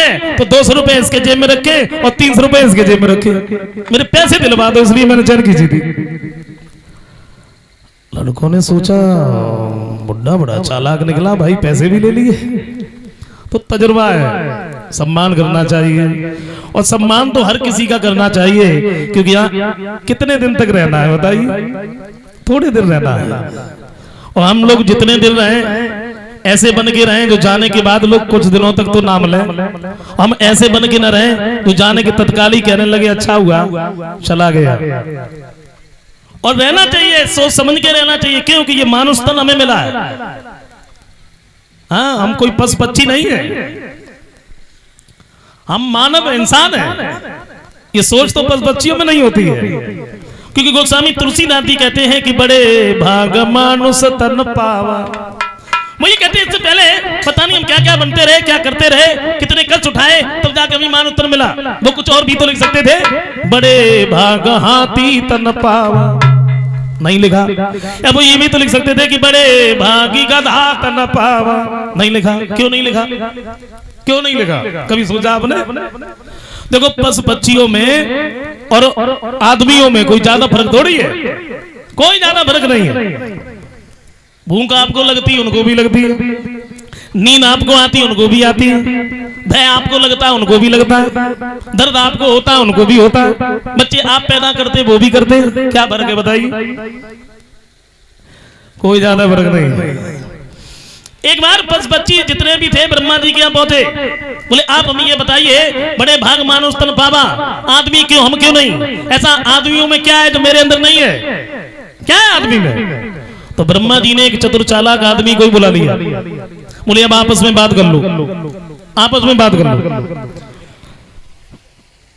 है तो 200 रुपए इसके जेब में रखे और 300 रुपए इसके जेब में रखे, मेरे पैसे दिलवा दो, इसलिए मैंने चैन खींची थी। लड़कों ने सोचा बुड्ढा बड़ा चालाक निकला भाई, पैसे भी ले लिए। तो तजुर्बा है, सम्मान करना चाहिए, और सम्मान तो हर किसी का करना चाहिए, क्योंकि यहाँ कितने दिन तक रहना है बताइए, थोड़े दिन रहना है। और हम लोग जितने दिन रहे ऐसे बन के रहे जो जाने के बाद लोग कुछ दिनों तक तो नाम लें, हम ऐसे बन के न रहे तो जाने के तत्काल ही कहने लगे अच्छा हुआ चला गया। और रहना चाहिए, सोच समझ के रहना चाहिए, क्योंकि ये मानुष तन हमें मिला है। हाँ, हम कोई पशु पक्षी नहीं है, हम मानव इंसान है। ये सोच तो पशु पक्षियों में नहीं होती है, क्योंकि गोस्वामी तुलसीदास जी कहते हैं कि बड़े भाग मानुष तन पावा। मुझे कहते हैं इससे पहले पता नहीं हम क्या क्या बनते रहे, क्या करते रहे, कितने कष्ट उठाए, तब जाकर हमें मान उत्तर मिला। वो कुछ और भी तो लिख सकते थे, बड़े भाग हाथी तन पावा, नहीं लिखा। या वो ये भी तो लिख सकते थे कि बड़े भागी गधा तन पावा, नहीं लिखा। क्यों नहीं लिखा? क्यों नहीं लिखा? कभी सोचा आपने? देखो, पशु पक्षियों में और आदमियों में कोई ज्यादा फर्क थोड़ी है, कोई ज्यादा फर्क नहीं है। भूख आपको लगती है, उनको भी लगती है, नींद आपको आती है, उनको भी आती है, भय आपको लगता है, उनको भी लगता है, दर्द आपको होता है, उनको भी होता है, बच्चे आप पैदा करते वो भी करते हैं। क्या फर्क है बताइए? कोई ज्यादा फर्क नहीं। एक बार पशु पक्षी जितने भी थे ब्रह्मा जी के यहाँ पहुंचे, बोले आप हमें ये बताइए, बड़े भाग मानुष तन पावा, आदमी क्यों, हम क्यों नहीं? ऐसा आदमियों में क्या है जो मेरे अंदर नहीं है? क्या है आदमी में? तो ब्रह्मा जी ने एक चतुर चालाक आदमी को ही बुला लिया, बोले अब आपस में बात कर लो, आपस में बात कर लो।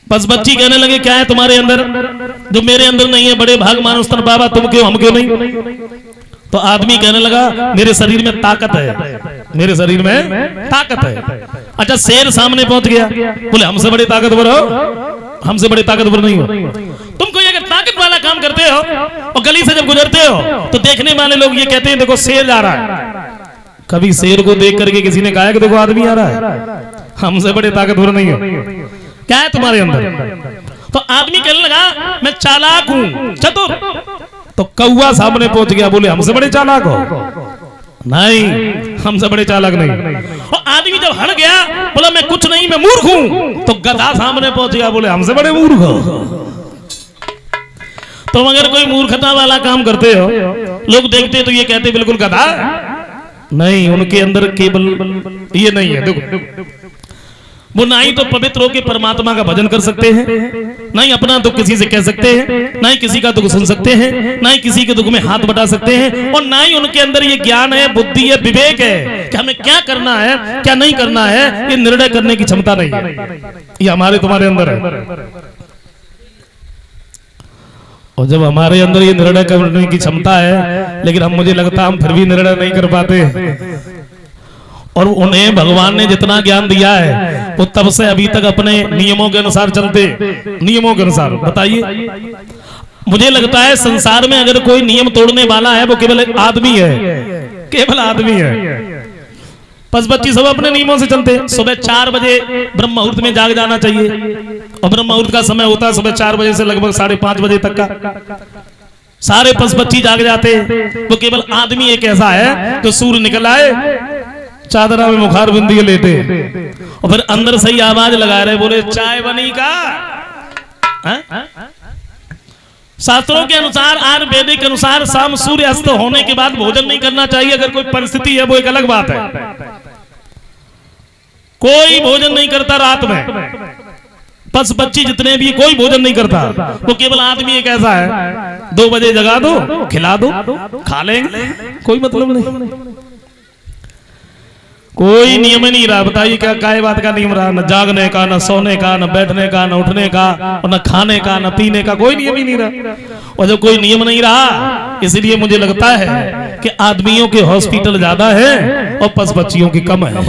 पशु पक्षी कहने लगे क्या है तुम्हारे अंदर जो मेरे अंदर नहीं है? बड़े भाग मानुष तन पावा, तुम क्यों, हम क्यों नहीं? तो आदमी कहने लगा मेरे शरीर में ताकत है, मेरे शरीर में ताकत है। अच्छा, शेर सामने पहुंच गया, बोले हमसे बड़े ताकतवर हो, हमसे बड़े ताकतवर नहीं हो। तुम कोई अगर ताकत वाला काम करते हो और गली से जब गुजरते हो तो देखने वाले लोग ये कहते हैं देखो शेर जा रहा है। कभी शेर को देख करके किसी ने कहा कि देखो आदमी आ रहा है, हमसे बड़े ताकतवर नहीं हो। क्या है तुम्हारे अंदर? तो आदमी कहने लगा मैं चालाक हूं, चतुर। तो कौवा सामने पहुंच गया, बोले हमसे बड़े चालाक हो? नहीं, हमसे बड़े चालाक नहीं। और आदमी जब हट गया बोला मैं कुछ नहीं, मैं मूर्ख हूं। तो गधा सामने पहुंच गया, बोले हमसे बड़े मूर्ख हो। तुम अगर कोई मूर्खता वाला काम करते हो, लोग देखते तो ये कहते बिल्कुल गधा। नहीं, उनके अंदर केवल ये नहीं है। देखो, वो ना ही तो पवित्र होकर परमात्मा का भजन कर सकते हैं, ना ही अपना दुख किसी से कह सकते हैं, ना ही किसी का दुख सुन सकते हैं, ना ही किसी के दुख में हाथ बटा सकते हैं, और ना ही उनके अंदर ये ज्ञान है, बुद्धि है, विवेक है कि हमें क्या करना है क्या नहीं करना है। ये निर्णय करने की क्षमता नहीं है, ये हमारे तुम्हारे अंदर है। और जब हमारे अंदर ये निर्णय करने की क्षमता है, लेकिन हम, मुझे लगता है हम फिर भी निर्णय नहीं कर पाते। और उन्हें भगवान ने जितना ज्ञान दिया है वो तब से अभी तक अपने नियमों के अनुसार चलते, नियमों के अनुसार। बताइए, मुझे लगता है संसार में अगर कोई नियम तोड़ने वाला है वो केवल एक आदमी है, केवल आदमी है। पशु पक्षी सब अपने नियमों से चलते। सुबह 4 बजे ब्रह्म मुहूर्त में जाग जाना चाहिए, और ब्रह्म मुहूर्त का समय होता है सुबह 4 बजे से लगभग 5:30 बजे तक का। सारे पशु पक्षी जाग जाते, वो केवल आदमी एक ऐसा है जो सूर्य निकल आए, चादरा में मुखार बिंदी लेते, और फिर अंदर से ही आवाज लगा रहे, बोले चाय बनी का। शास्त्रों के अनुसार, आयुर्वेदिक के अनुसार शाम सूर्य अस्त होने के बाद भोजन नहीं करना चाहिए। अगर कोई परिस्थिति है वो एक अलग बात है, कोई भोजन नहीं करता रात में। पशु पक्षी जितने भी, कोई भोजन नहीं करता। वो केवल आदमी एक ऐसा है, 2 बजे जगा दो, खिला दो, खा लेंगे, कोई मतलब नहीं। कोई नियम नहीं रहा। बताइए क्या काय बात का नियम रहा? न जागने का, न सोने का, न बैठने का, न उठने का, और न खाने का, न पीने का, कोई नियम ही नहीं रहा। और जब कोई नियम नहीं रहा, इसलिए मुझे लगता है कि आदमियों के हॉस्पिटल ज्यादा है और पशु पक्षियों की कम है।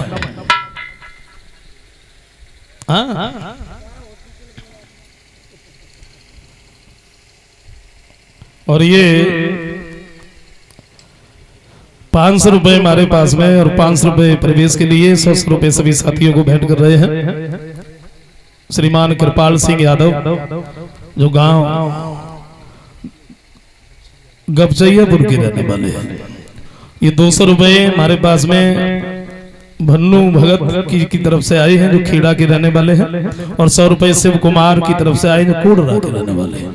हाँ, और ये 500 रुपए हमारे पास में और 500 रुपए प्रवेश के लिए 100 रुपए सभी साथियों को भेंट कर रहे हैं। श्रीमान कृपाल सिंह यादव जो गांव गपचैयापुर के रहने वाले हैं, ये 200 रुपए हमारे पास में भन्नू भगत की तरफ से आए हैं जो खेड़ा के रहने वाले हैं, और 100 रुपए शिव कुमार की तरफ से आए जो कोडरा के रहने वाले हैं।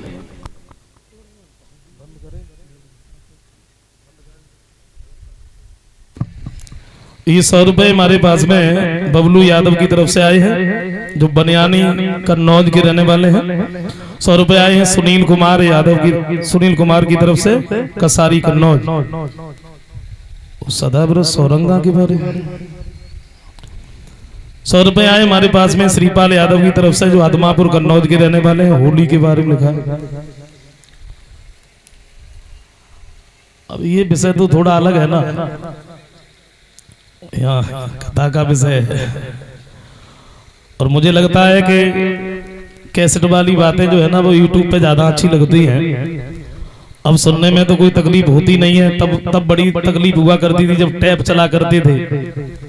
ये 100 रुपए हमारे पास में बबलू यादव की तरफ से आए हैं जो बनियानी कन्नौज के रहने वाले हैं। 100 रुपए आए हैं सुनील कुमार यादव की, सुनील कुमार की तरफ से कसारी कन्नौज। सदाब्रत सौरंगा के बारे में 100 रुपए आए हमारे पास में श्रीपाल यादव की तरफ से जो आदमापुर कन्नौज के रहने वाले हैं। होली के बारे में लिखा है। अब ये विषय तो थोड़ा अलग है ना, यहाँ कथा का विषय है, और मुझे लगता है कि कैसेट वाली बातें जो है ना वो YouTube पे ज्यादा अच्छी लगती हैं। अब सुनने में तो कोई तकलीफ होती नहीं है, तब बड़ी तकलीफ हुआ करती थी जब टैप चला करते थे,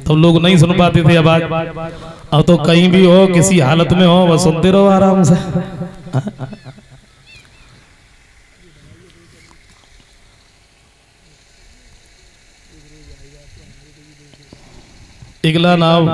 तब लोग नहीं सुन पाते थे आवाज। अब तो कहीं भी हो, किसी हालत में हो, बस सुनते रहो आराम से। इगला नाव